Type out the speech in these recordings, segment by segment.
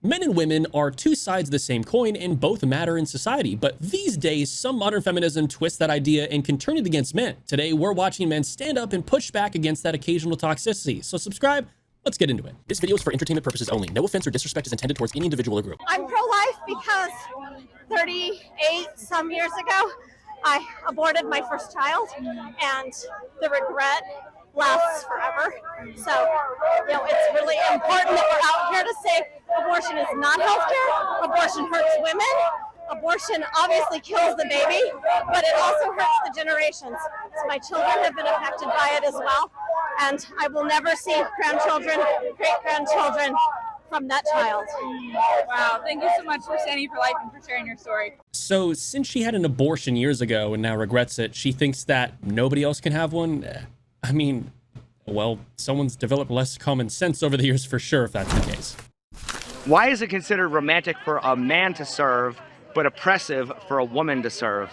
Men and women are two sides of the same coin and both matter in society, but these days, some modern feminism twists that idea and can turn it against men. Today, we're watching men stand up and push back against that occasional toxicity. So subscribe, let's get into it. This video is for entertainment purposes only. No offense or disrespect is intended towards any individual or group. I'm pro-life because 38 some years ago, I aborted my first child, and the regret lasts forever. So, it's really important that we're out here to say abortion is not healthcare. Abortion hurts women. Abortion obviously kills the baby, but it also hurts the generations. So my children have been affected by it as well, and I will never see grandchildren, great-grandchildren from that child. Wow, thank you so much for standing for life and for sharing your story. So since she had an abortion years ago and now regrets it, she thinks that nobody else can have one? I mean, well, someone's developed less common sense over the years for sure if that's the case. Why is it considered romantic for a man to serve, but oppressive for a woman to serve?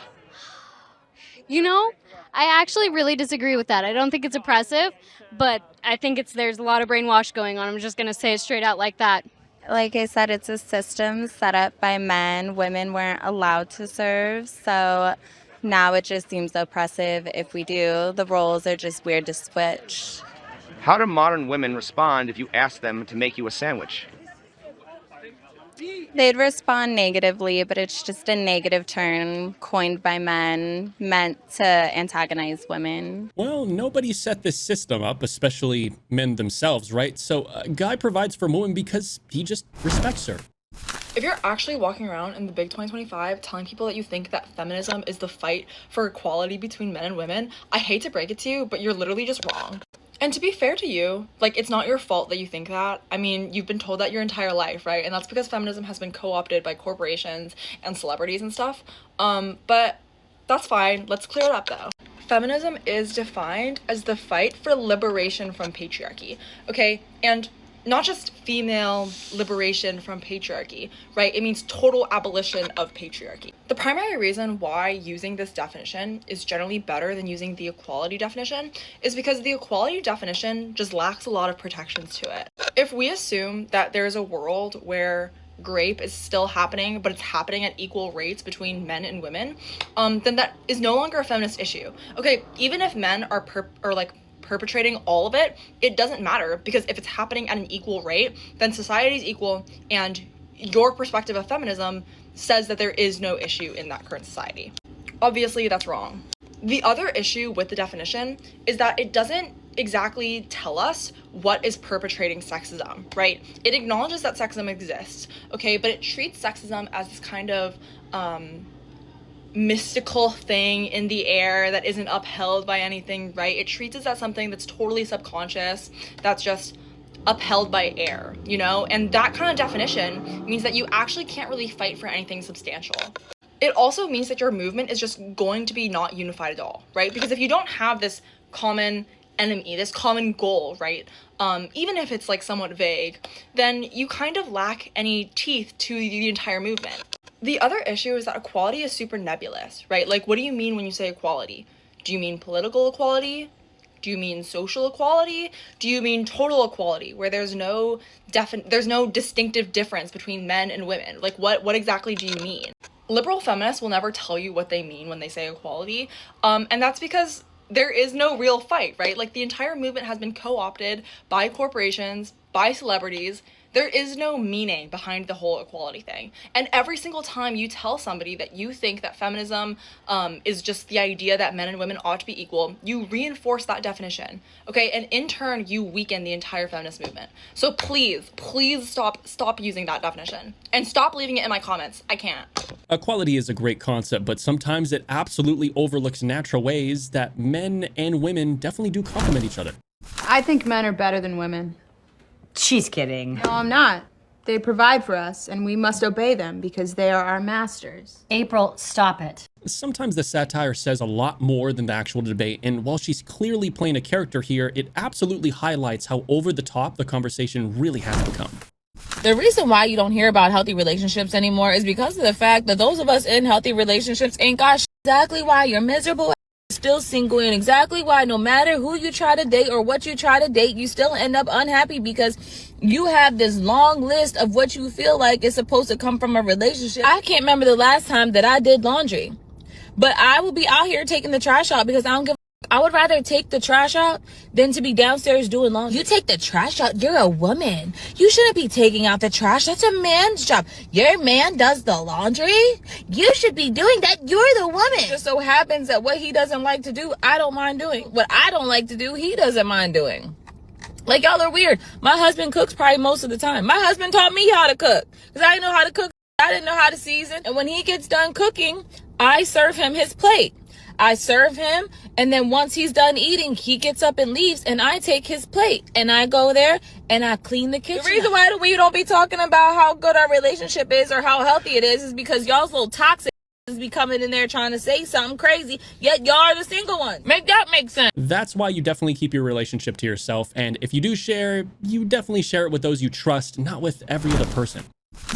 You know, I actually really disagree with that. I don't think it's oppressive, but I think there's a lot of brainwash going on. I'm just going to say it straight out like that. Like I said, it's a system set up by men. Women weren't allowed to serve, so now it just seems oppressive if we do. The roles are just weird to switch. How do modern women respond if you ask them to make you a sandwich? They'd respond negatively, but it's just a negative term coined by men, meant to antagonize women. Well, nobody set this system up, especially men themselves, right? So a guy provides for a woman because he just respects her. If you're actually walking around in the big 2025 telling people that you think that feminism is the fight for equality between men and women, I hate to break it to you, but you're literally just wrong. And to be fair to you, it's not your fault that you think that. I mean, you've been told that your entire life, right? And that's because feminism has been co-opted by corporations and celebrities and stuff. But that's fine. Let's clear it up though. Feminism is defined as the fight for liberation from patriarchy, okay? And not just female liberation from patriarchy, right? It means total abolition of patriarchy. The primary reason why using this definition is generally better than using the equality definition is because the equality definition just lacks a lot of protections to it. If we assume that there's a world where rape is still happening, but it's happening at equal rates between men and women, then that is no longer a feminist issue. Okay, even if men are perpetrating all of it, it doesn't matter, because if it's happening at an equal rate, then society is equal, and your perspective of feminism says that there is no issue in that current society. Obviously, that's wrong. The other issue with the definition is that it doesn't exactly tell us what is perpetrating sexism, right? It acknowledges that sexism exists, okay, but it treats sexism as this kind of mystical thing in the air that isn't upheld by anything, right? It treats it as something that's totally subconscious, that's just upheld by air, And that kind of definition means that you actually can't really fight for anything substantial. It also means that your movement is just going to be not unified at all, right? Because if you don't have this common enemy, this common goal, right? Even if it's somewhat vague, then you kind of lack any teeth to the entire movement. The other issue is that equality is super nebulous, right? What do you mean when you say equality? Do you mean political equality? Do you mean social equality? Do you mean total equality, where there's no distinctive difference between men and women? What exactly do you mean? Liberal feminists will never tell you what they mean when they say equality, and that's because there is no real fight, right? The entire movement has been co-opted by corporations, by celebrities. There is no meaning behind the whole equality thing. And every single time you tell somebody that you think that feminism is just the idea that men and women ought to be equal, you reinforce that definition, okay? And in turn, you weaken the entire feminist movement. So please stop using that definition. And stop leaving it in my comments. I can't. Equality is a great concept, but sometimes it absolutely overlooks natural ways that men and women definitely do complement each other. I think men are better than women. She's kidding. No, I'm not. They provide for us, and we must obey them because they are our masters. April, stop it. Sometimes the satire says a lot more than the actual debate, and while she's clearly playing a character here, it absolutely highlights how over the top the conversation really has become. The reason why you don't hear about healthy relationships anymore is because of the fact that those of us in healthy relationships ain't got exactly why you're miserable still single, and exactly why no matter who you try to date or what you try to date, you still end up unhappy because you have this long list of what you feel like is supposed to come from a relationship. I can't remember the last time that I did laundry, but I will be out here taking the trash out because I don't give a. I would rather take the trash out than to be downstairs doing laundry. You take the trash out, you're a woman. You shouldn't be taking out the trash. That's a man's job. Your man does the laundry. You should be doing that. You're the woman. It just so happens that what he doesn't like to do, I don't mind doing. What I don't like to do, he doesn't mind doing. Like, y'all are weird. My husband cooks probably most of the time. My husband taught me how to cook because I didn't know how to cook. I didn't know how to season. And when he gets done cooking, I serve him his plate. I serve him, and then once he's done eating, he gets up and leaves, and I take his plate, and I go there, and I clean the kitchen. The reason why we don't be talking about how good our relationship is or how healthy it is because y'all's little toxic be coming in there trying to say something crazy, yet y'all are the single ones. Make that make sense. That's why you definitely keep your relationship to yourself, and if you do share, you definitely share it with those you trust, not with every other person.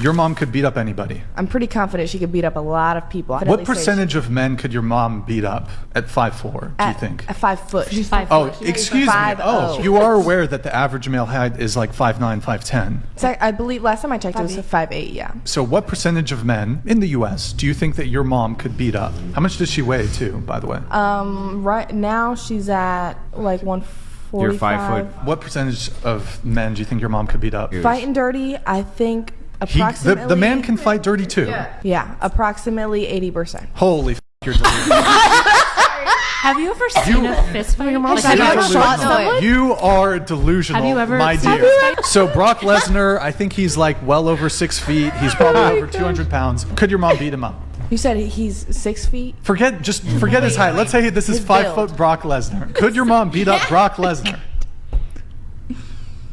Your mom could beat up anybody. I'm pretty confident she could beat up a lot of people. What percentage of men could your mom beat up at 5'4", do you think? At 5 foot. She's 5 Oh, foot. excuse me. Oh, you are aware that the average male height is like 5'9", 5'10". So I believe last time I checked it was 5'8", yeah. So what percentage of men in the U.S. do you think that your mom could beat up? How much does she weigh too, by the way? Right now she's at like 145. You're 5 foot. What percentage of men do you think your mom could beat up? Fighting dirty, I think approximately. The man can fight dirty too. Yeah, approximately 80%. Holy f***, you're delusional. Have you ever seen a fist fight? Have you ever shot someone? You are delusional, Have you ever my seen a dear. fist fight? So Brock Lesnar, I think he's like well over 6 feet. He's probably over 200 pounds. Could your mom beat him up? You said he's 6 feet? Forget his height. Let's say this is 5 foot Brock Lesnar. Could your mom beat up Brock Lesnar?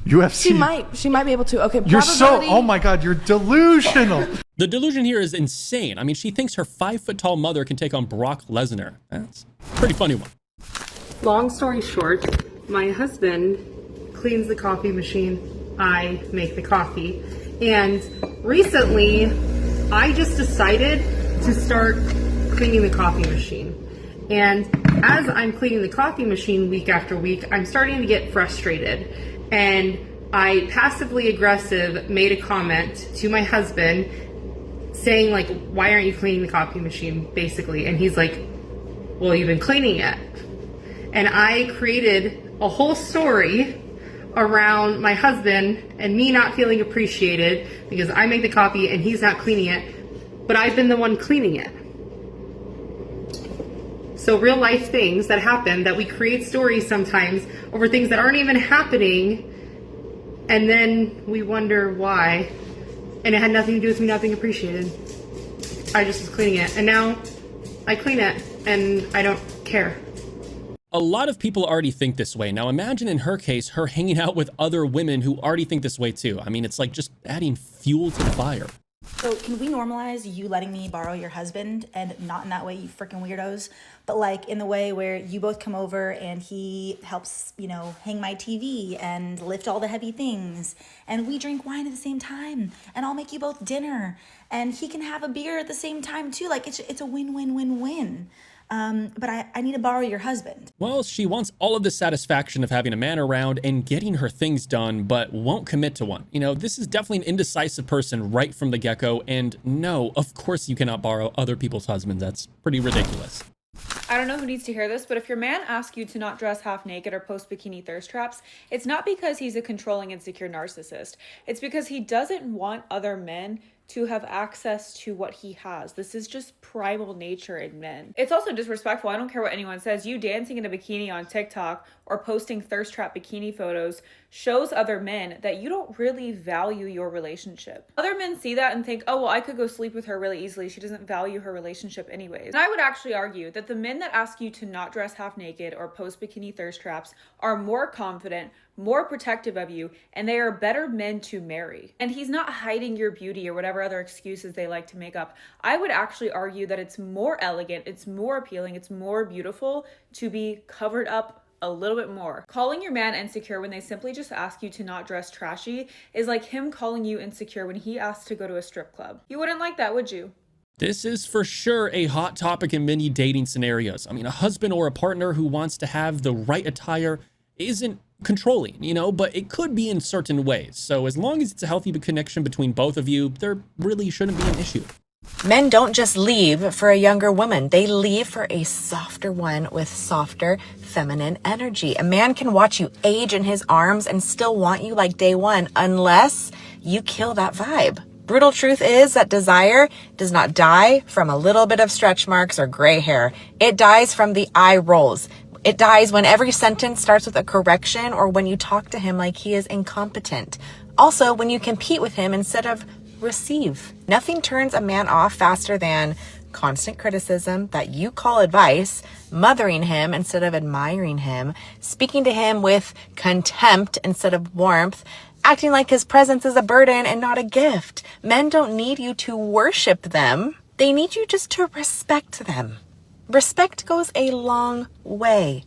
UFC. She might be able to. Okay, You're so, oh my God, you're delusional. The delusion here is insane. I mean, she thinks her 5 foot tall mother can take on Brock Lesnar. That's a pretty funny one. Long story short, my husband cleans the coffee machine. I make the coffee. And recently, I just decided to start cleaning the coffee machine. And as I'm cleaning the coffee machine week after week, I'm starting to get frustrated. And I passively aggressive made a comment to my husband saying like, why aren't you cleaning the coffee machine, basically? And he's like, well, you've been cleaning it. And I created a whole story around my husband and me not feeling appreciated because I make the coffee and he's not cleaning it, but I've been the one cleaning it. So real life things that happen that we create stories sometimes over things that aren't even happening, and then we wonder why. And it had nothing to do with me not being appreciated. I just was cleaning it, and now I clean it and I don't care. A lot of people already think this way. Now imagine in her case, her hanging out with other women who already think this way too. I mean, it's like just adding fuel to the fire. So can we normalize you letting me borrow your husband, and not in that way, you freaking weirdos, but like in the way where you both come over and he helps, you know, hang my TV and lift all the heavy things, and we drink wine at the same time, and I'll make you both dinner, and he can have a beer at the same time too. Like it's a win-win-win-win. But I need to borrow your husband. Well, she wants all of the satisfaction of having a man around and getting her things done, but won't commit to one. You know, this is definitely an indecisive person right from the get-go, and no, of course you cannot borrow other people's husbands. That's pretty ridiculous. I don't know who needs to hear this, but if your man asks you to not dress half naked or post bikini thirst traps, it's not because he's a controlling, insecure narcissist. It's because he doesn't want other men to have access to what he has. This is just primal nature in men. It's also disrespectful. I don't care what anyone says. You dancing in a bikini on TikTok or posting thirst trap bikini photos shows other men that you don't really value your relationship. Other men see that and think, oh, well, I could go sleep with her really easily. She doesn't value her relationship anyways. And I would actually argue that the men that ask you to not dress half naked or post bikini thirst traps are more confident, more protective of you, and they are better men to marry. And he's not hiding your beauty or whatever other excuses they like to make up. I would actually argue that it's more elegant, it's more appealing, it's more beautiful to be covered up a little bit more. Calling your man insecure when they simply just ask you to not dress trashy is like him calling you insecure when he asks to go to a strip club. You wouldn't like that, would you? This is for sure a hot topic in many dating scenarios. I mean, a husband or a partner who wants to have the right attire isn't controlling, but it could be in certain ways. So as long as it's a healthy connection between both of you, there really shouldn't be an issue. Men don't just leave for a younger woman. They leave for a softer one with softer feminine energy. A man can watch you age in his arms and still want you like day one unless you kill that vibe. Brutal truth is that desire does not die from a little bit of stretch marks or gray hair. It dies from the eye rolls. It dies when every sentence starts with a correction or when you talk to him like he is incompetent. Also, when you compete with him instead of receive. Nothing turns a man off faster than constant criticism that you call advice, mothering him instead of admiring him, speaking to him with contempt instead of warmth, acting like his presence is a burden and not a gift. Men don't need you to worship them. They need you just to respect them. Respect goes a long way.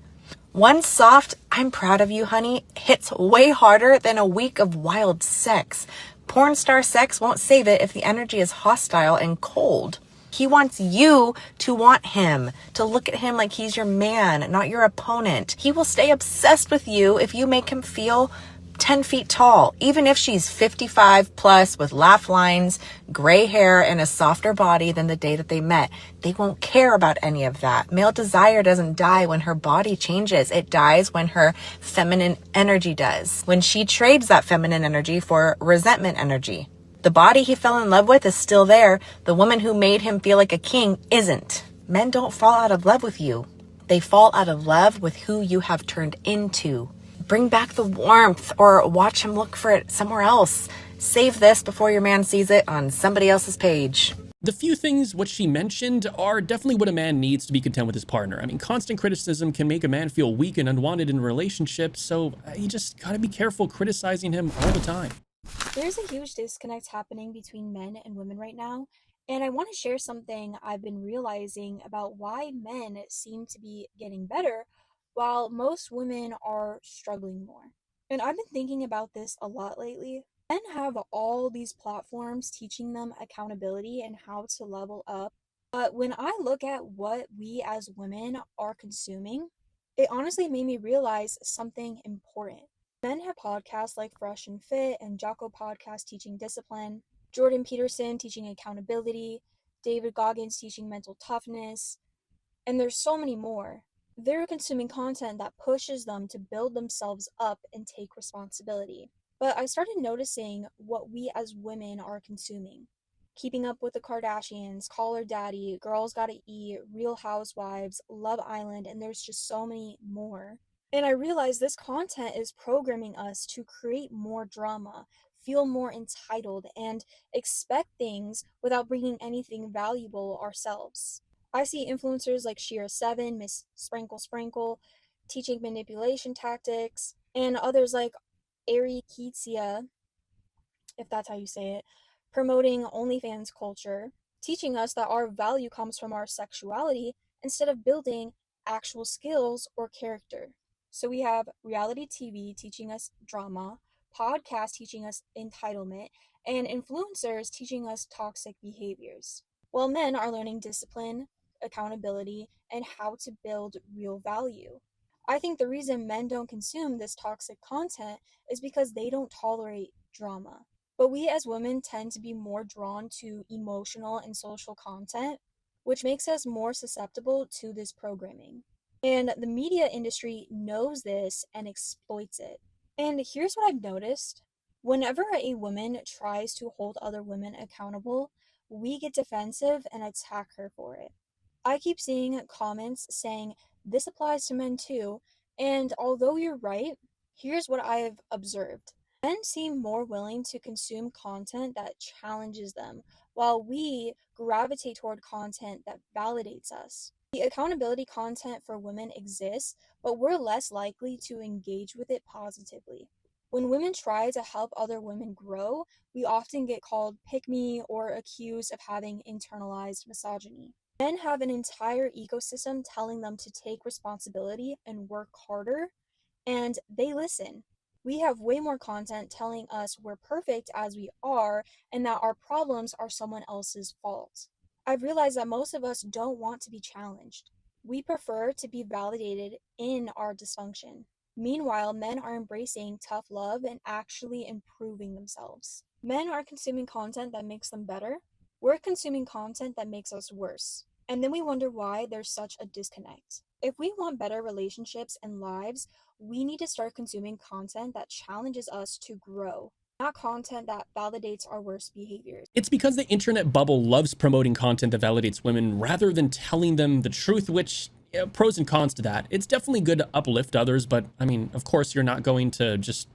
One soft, "I'm proud of you, honey," hits way harder than a week of wild sex. Porn star sex won't save it if the energy is hostile and cold. He wants you to want him, to look at him like he's your man, not your opponent. He will stay obsessed with you if you make him feel 10 feet tall, even if she's 55 plus with laugh lines, gray hair, and a softer body than the day that they met. They won't care about any of that. Male desire doesn't die when her body changes. It dies when her feminine energy does. When she trades that feminine energy for resentment energy. The body he fell in love with is still there. The woman who made him feel like a king isn't. Men don't fall out of love with you. They fall out of love with who you have turned into. Bring back the warmth or watch him look for it somewhere else. Save this before your man sees it on somebody else's page. The few things which she mentioned are definitely what a man needs to be content with his partner. I mean, constant criticism can make a man feel weak and unwanted in relationships, so you just gotta be careful criticizing him all the time. There's a huge disconnect happening between men and women right now, and I want to share something I've been realizing about why men seem to be getting better while most women are struggling more. And I've been thinking about this a lot lately. Men have all these platforms teaching them accountability and how to level up. But when I look at what we as women are consuming, it honestly made me realize something important. Men have podcasts like Fresh and Fit and Jocko podcast teaching discipline, Jordan Peterson teaching accountability, David Goggins teaching mental toughness, and there's so many more. They're consuming content that pushes them to build themselves up and take responsibility. But I started noticing what we as women are consuming. Keeping Up with the Kardashians, Call Her Daddy, Girls Gotta Eat, Real Housewives, Love Island, and there's just so many more. And I realized this content is programming us to create more drama, feel more entitled, and expect things without bringing anything valuable ourselves. I see influencers like Shira7, Miss Sprinkle Sprinkle, teaching manipulation tactics, and others like Ari Keitsia, if that's how you say it, promoting OnlyFans culture, teaching us that our value comes from our sexuality instead of building actual skills or character. So we have reality TV teaching us drama, podcasts teaching us entitlement, and influencers teaching us toxic behaviors. While men are learning discipline, accountability, and how to build real value. I think the reason men don't consume this toxic content is because they don't tolerate drama. But we as women tend to be more drawn to emotional and social content, which makes us more susceptible to this programming. And the media industry knows this and exploits it. And here's what I've noticed. Whenever a woman tries to hold other women accountable, we get defensive and attack her for it. I keep seeing comments saying, "This applies to men too," and although you're right, here's what I've observed. Men seem more willing to consume content that challenges them, while we gravitate toward content that validates us. The accountability content for women exists, but we're less likely to engage with it positively. When women try to help other women grow, we often get called pick-me or accused of having internalized misogyny. Men have an entire ecosystem telling them to take responsibility and work harder, and they listen. We have way more content telling us we're perfect as we are and that our problems are someone else's fault. I've realized that most of us don't want to be challenged. We prefer to be validated in our dysfunction. Meanwhile, men are embracing tough love and actually improving themselves. Men are consuming content that makes them better. We're consuming content that makes us worse. And then we wonder why there's such a disconnect. If we want better relationships and lives, we need to start consuming content that challenges us to grow, not content that validates our worst behaviors. It's because the internet bubble loves promoting content that validates women rather than telling them the truth, which, pros and cons to that. It's definitely good to uplift others, but I mean, of course, you're not going to just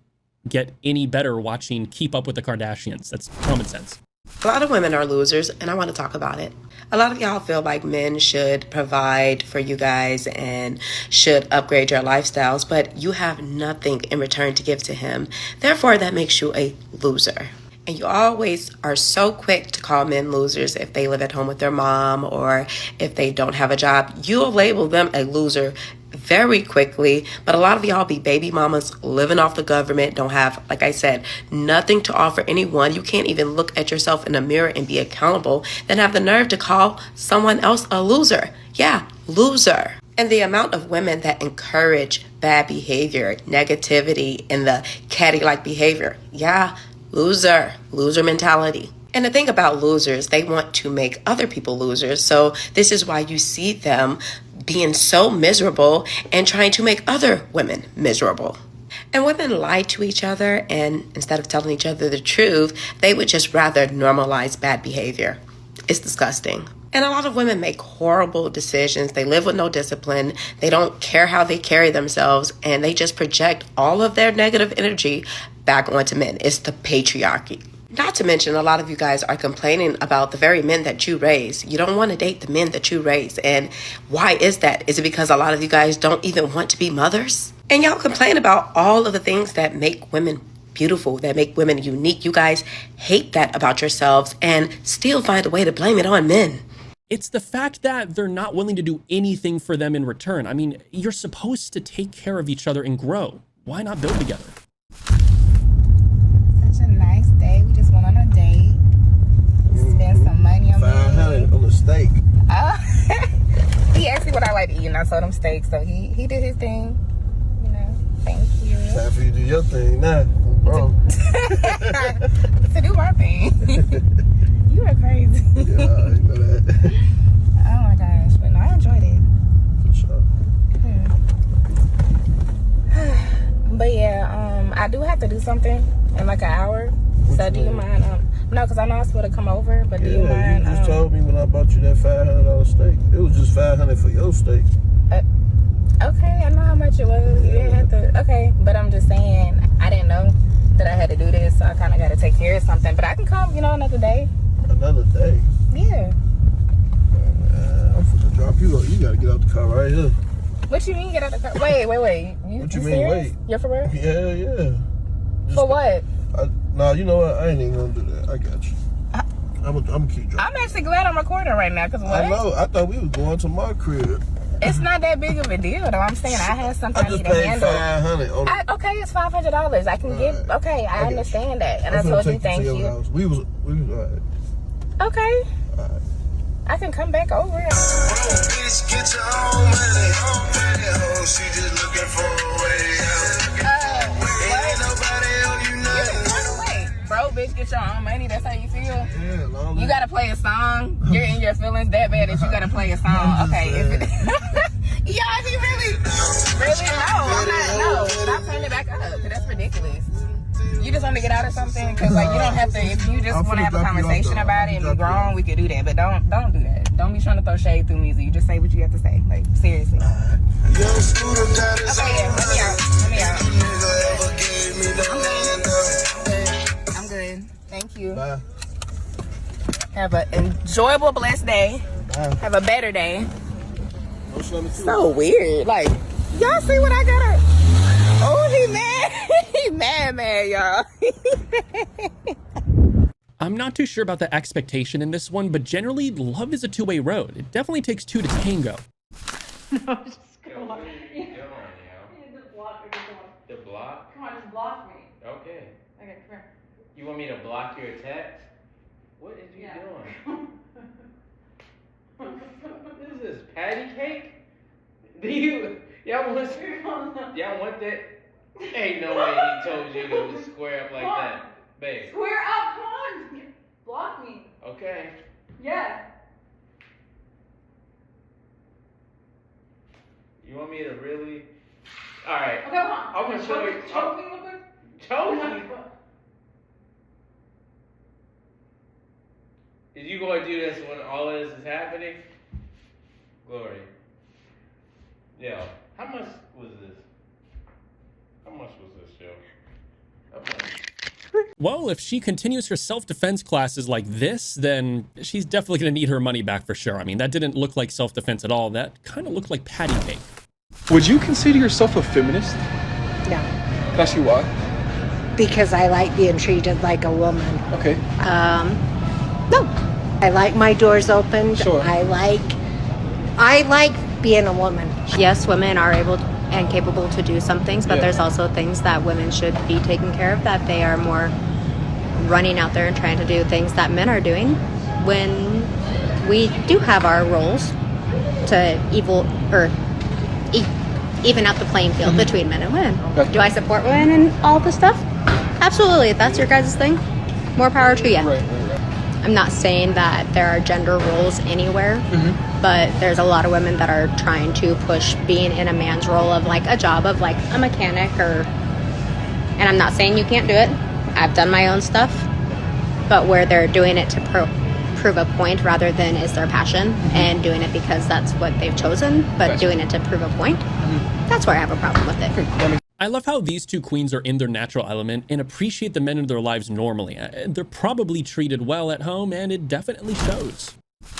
get any better watching Keep Up with the Kardashians. That's common sense. A lot of women are losers, and I want to talk about it. A lot of y'all feel like men should provide for you guys and should upgrade your lifestyles, but you have nothing in return to give to him. Therefore, that makes you a loser. And you always are so quick to call men losers if they live at home with their mom or if they don't have a job. You'll label them a loser very quickly, but a lot of y'all be baby mamas living off the government, don't have, like I said, nothing to offer anyone. You can't even look at yourself in the mirror and be accountable, then have the nerve to call someone else a loser. Yeah, loser. And the amount of women that encourage bad behavior, negativity, and the catty-like behavior. Yeah, loser mentality. And the thing about losers, they want to make other people losers. So this is why you see them being so miserable and trying to make other women miserable. And women lie to each other, and instead of telling each other the truth, they would just rather normalize bad behavior. It's disgusting. And a lot of women make horrible decisions. They live with no discipline. They don't care how they carry themselves, and they just project all of their negative energy back onto men. It's the patriarchy. Not to mention, a lot of you guys are complaining about the very men that you raise. You don't want to date the men that you raise. And why is that? Is it because a lot of you guys don't even want to be mothers? And y'all complain about all of the things that make women beautiful, that make women unique. You guys hate that about yourselves and still find a way to blame it on men. It's the fact that they're not willing to do anything for them in return. I mean, you're supposed to take care of each other and grow. Why not build together? Such a nice day. We just went on a date. Spent some money on $500 on a steak. He asked me what I like to eat, and I told him steak. So he did his thing. You know, thank you. Time for you to do your thing now, bro. To do my thing. You are crazy. Yeah, I know that. Oh my gosh, but no, I enjoyed it. For sure. But yeah, I do have to do something in like an hour. So do you mind? No, because I know I'm supposed to come over, but do you mind? You just told me when I bought you that $500 steak. It was just $500 for your steak. Okay, I know how much it was. You didn't have to. Okay, but I'm just saying, I didn't know that I had to do this, so I kind of got to take care of something. But I can come, another day. Another day? Yeah. I'm finna drop you up. You gotta get out the car right here. What you mean get out the car? Wait. What you mean serious? wait? You're for real? Yeah. For what? Nah, you know what? I ain't even gonna do that. I got you. I'm gonna keep driving. I'm actually glad I'm recording right now, because what? I know. I thought we was going to my crib. It's not that big of a deal, though. I'm saying I had something I need to handle. $500 on okay, it's $500. I can get. Okay, I understand that, and I told you thank you. House. We was all right. Okay. All right. I can come back over. Bitch, get your own money. She just looking for a way out. Ain't nobody owe you nothing. Wait, bro, bitch, get your own money. That's how you feel? Yeah, long you gotta play a song. You're in your feelings that bad that you gotta play a song. Okay, yeah, he really? No, I'm not. No, stop turning it back up, because that's ridiculous. You just want to get out of something, because you don't have to. If you just want to have a conversation about it and be grown, we could do that. But don't do that. Don't be trying to throw shade through music. You just say what you have to say. Like, seriously. Okay, yeah, let me out. I'm good. Thank you. Bye. Have an enjoyable, blessed day. Bye. Have a better day. So weird. Like, y'all see what I got? Oh, he mad. He mad, y'all. I'm not too sure about the expectation in this one, but generally, love is a two-way road. It definitely takes two to tango. No, just go on. The block? Come on, just block me. Okay. Okay, come here. You want me to block your text? What is you doing? Y'all want that? Ain't no way he told you to square up like that. Babe. Square up, come on! Block me. Okay. Yeah. You want me to really? Alright. Okay, hold on. I'm gonna show you. Choke me real quick. Choke me? Is you gonna do this when all of this is happening? Glory. Yo, how much was this? How much was this, yo? How much? Well, if she continues her self-defense classes like this, then she's definitely going to need her money back for sure. I mean, that didn't look like self-defense at all. That kind of looked like patty cake. Would you consider yourself a feminist? No. Can I ask you why? Because I like being treated like a woman. Okay. No. I like my doors opened. Sure. I like being a woman. Yes, women are able and capable to do some things, but Yeah. there's also things that women should be taking care of, that they are more running out there and trying to do things that men are doing, when we do have our roles to even out the playing field between men and women. Okay. Do I support women in all this stuff? Absolutely. If that's your guys' thing, more power to you. Right. I'm not saying that there are gender roles anywhere, but there's a lot of women that are trying to push being in a man's role of like a job of like a mechanic and I'm not saying you can't do it. I've done my own stuff, but where they're doing it to prove a point rather than is their passion and doing it because that's what they've chosen, but doing it to prove a point, that's where I have a problem with it. I love how these two queens are in their natural element and appreciate the men in their lives normally. They're probably treated well at home, and it definitely shows.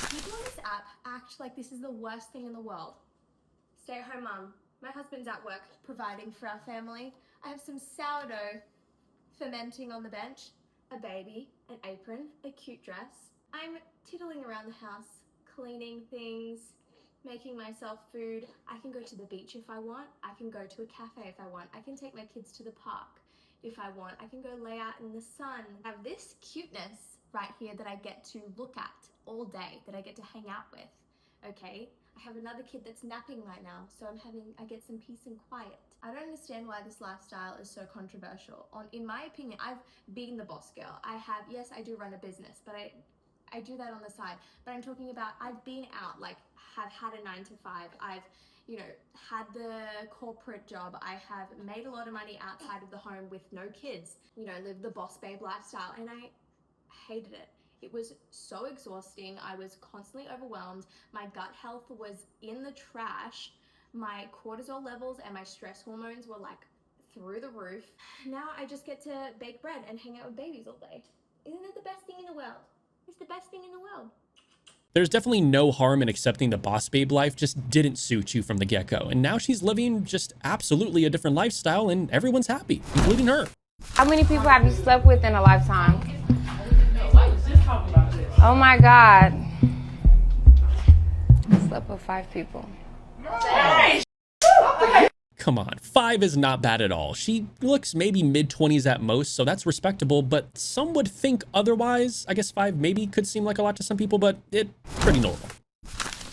People on this app act like this is the worst thing in the world. Stay-at-home mum. My husband's at work providing for our family. I have some sourdough fermenting on the bench, a baby, an apron, a cute dress. I'm tiddling around the house, cleaning things, making myself food. I can go to the beach if I want. I can go to a cafe if I want. I can take my kids to the park if I want. I can go lay out in the sun. I have this cuteness right here that I get to look at all day, that I get to hang out with, okay? I have another kid that's napping right now, so I get some peace and quiet. I don't understand why this lifestyle is so controversial. In my opinion, I've been the boss girl. Yes, I do run a business, but I do that on the side. But I'm talking about, I've been out, like, have had a 9-to-5. I've, had the corporate job. I have made a lot of money outside of the home with no kids, lived the boss babe lifestyle, and I hated it. It was so exhausting. I was constantly overwhelmed. My gut health was in the trash. My cortisol levels and my stress hormones were like through the roof. Now I just get to bake bread and hang out with babies all day. Isn't it the best thing in the world? It's the best thing in the world. There's definitely no harm in accepting the boss babe life, just didn't suit you from the get-go. And now she's living just absolutely a different lifestyle and everyone's happy, including her. How many people have you slept with in a lifetime? Oh my God. I slept with 5 people. Come on, 5 is not bad at all. She looks maybe mid-20s at most, so that's respectable, but some would think otherwise. I guess 5 maybe could seem like a lot to some people, but it's pretty normal.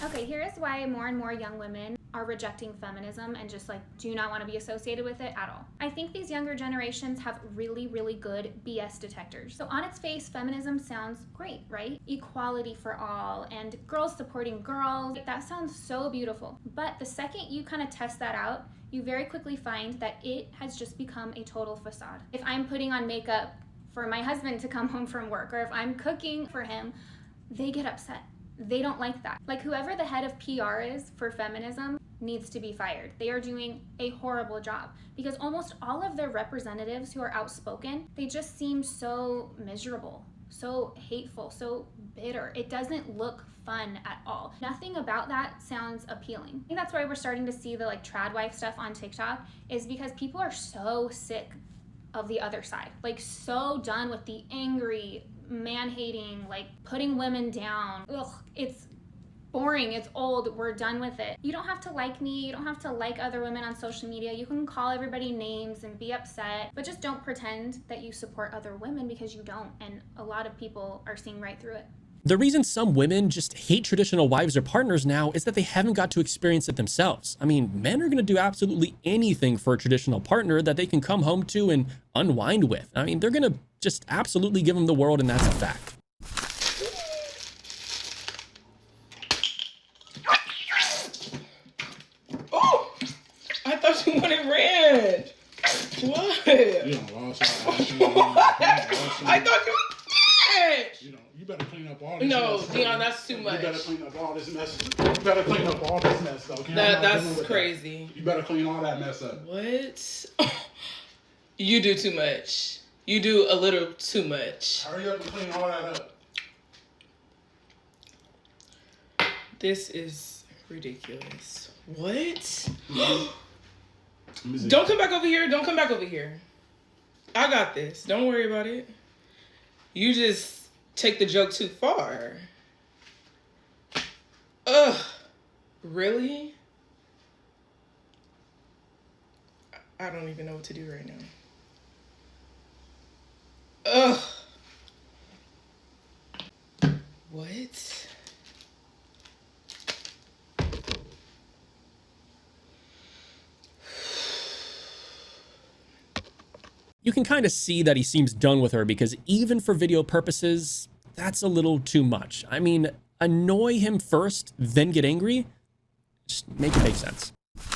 Okay, here is why more and more young women are rejecting feminism and just do not want to be associated with it at all. I think these younger generations have really, really good BS detectors. So on its face, feminism sounds great, right? Equality for all and girls supporting girls. That sounds so beautiful. But the second you kind of test that out, you very quickly find that it has just become a total facade. If I'm putting on makeup for my husband to come home from work, or if I'm cooking for him, they get upset. They don't like that. Whoever the head of PR is for feminism needs to be fired. They are doing a horrible job because almost all of their representatives who are outspoken, they just seem so miserable, so hateful, so bitter. It doesn't look fun at all. Nothing about that sounds appealing. I think that's why we're starting to see the Tradwife stuff on TikTok, is because people are so sick of the other side, so done with the angry, man-hating, putting women down. Ugh, it's boring, it's old, we're done with it. You don't have to like me, you don't have to like other women on social media. You can call everybody names and be upset, but just don't pretend that you support other women, because you don't, and a lot of people are seeing right through it. The reason some women just hate traditional wives or partners now is that they haven't got to experience it themselves. I mean, men are going to do absolutely anything for a traditional partner that they can come home to and unwind with. I mean, they're going to just absolutely give them the world, and that's a fact. Oh, I thought you wanted ranch. What? You don't lost I thought you ranch. You better clean up all this No, mess. Dion, that's too much. You better clean up all this mess. You better clean up all this mess, though. That's crazy. You better clean all that mess up. What? You do too much. You do a little too much. Hurry up and clean all that up. This is ridiculous. What? Don't come back over here. Don't come back over here. I got this. Don't worry about it. You just take the joke too far. Ugh. Really? I don't even know what to do right now. Ugh. What? You can kind of see that he seems done with her because even for video purposes, that's a little too much. I mean, annoy him first, then get angry? Just make it make sense.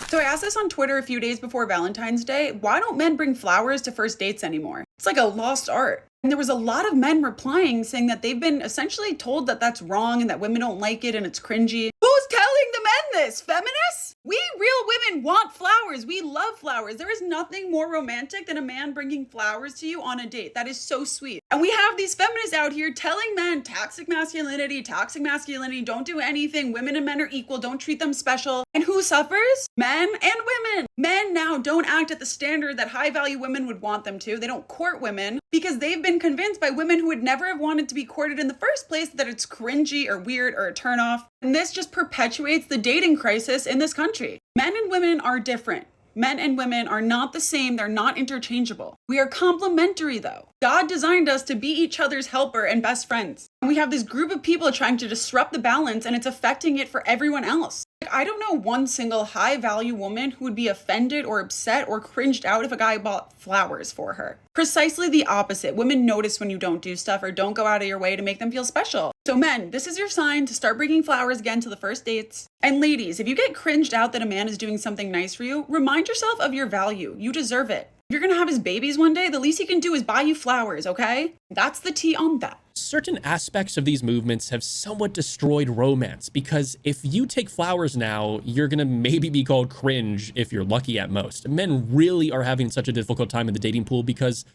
So I asked this on Twitter a few days before Valentine's Day. Why don't men bring flowers to first dates anymore? It's like a lost art. And there was a lot of men replying saying that they've been essentially told that that's wrong and that women don't like it and it's cringy. Who's telling the men this? Feminists? We real women want flowers. We love flowers. There is nothing more romantic than a man bringing flowers to you on a date. That is so sweet. And we have these feminists out here telling men toxic masculinity, don't do anything. Women and men are equal. Don't treat them special. And who suffers? Men and women. Men now don't act at the standard that high value women would want them to. They don't court women because they've been convinced by women who would never have wanted to be courted in the first place that it's cringy or weird or a turnoff. And this just perpetuates the dating crisis in this country. Men and women are different. Men and women are not the same. They're not interchangeable. We are complementary though. God designed us to be each other's helper and best friends. And we have this group of people trying to disrupt the balance and it's affecting it for everyone else. I don't know one single high value woman who would be offended or upset or cringed out if a guy bought flowers for her. Precisely the opposite. Women notice when you don't do stuff or don't go out of your way to make them feel special. So men, this is your sign to start bringing flowers again to the first dates. And ladies, if you get cringed out that a man is doing something nice for you, remind yourself of your value. You deserve it. If you're gonna have his babies one day, the least he can do is buy you flowers, okay? That's the tea on that. Certain aspects of these movements have somewhat destroyed romance because if you take flowers now, you're gonna maybe be called cringe if you're lucky at most. Men really are having such a difficult time in the dating pool because,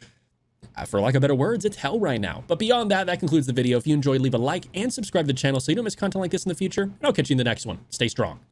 for lack of better words, it's hell right now. But beyond that, that concludes the video. If you enjoyed, leave a like and subscribe to the channel so you don't miss content like this in the future. And I'll catch you in the next one. Stay strong.